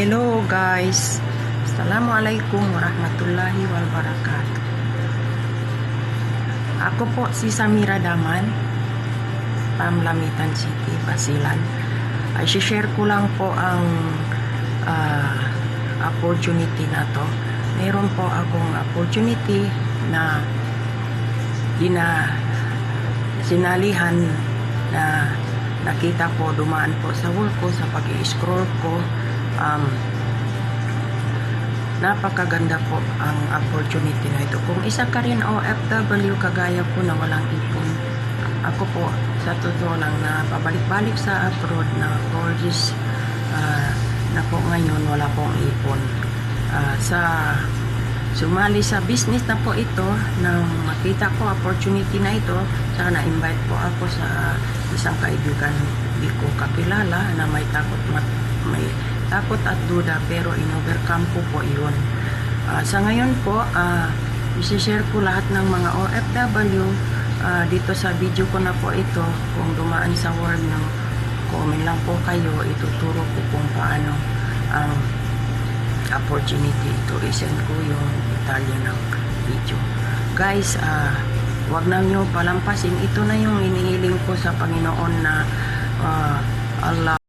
Hello guys, Assalamualaikum warahmatullahi wabarakatuh. Ako po si Samira Daman, Pamlamitan City, Basilan. Ay share ko lang po ang opportunity na to. Meron po akong opportunity na sinalihan na nakita ko, dumaan po sa wall ko, sa pag-i-scroll ko. Napakaganda po ang opportunity na ito. Kung isa ka rin OFW kagaya po na walang ipon, ako po sa totoo lang na pabalik-balik sa abroad na 4 years na po ngayon wala pong ipon. Sumali sa business na po ito, nang makita ko opportunity na ito, sana invite po ako sa isang kaibigan di ko kakilala na may takot at duda, pero in-overcome po yun. Sa ngayon po, isi-share ko lahat ng mga OFW dito sa video ko na po ito. Kung dumaan sa word ng comment lang po kayo, ituturo ko kung paano ang opportunity. Ito, isend ko yung detalye ng video. Guys, wag na nyo palampasin. Ito na yung inihiling ko sa Panginoon na Allah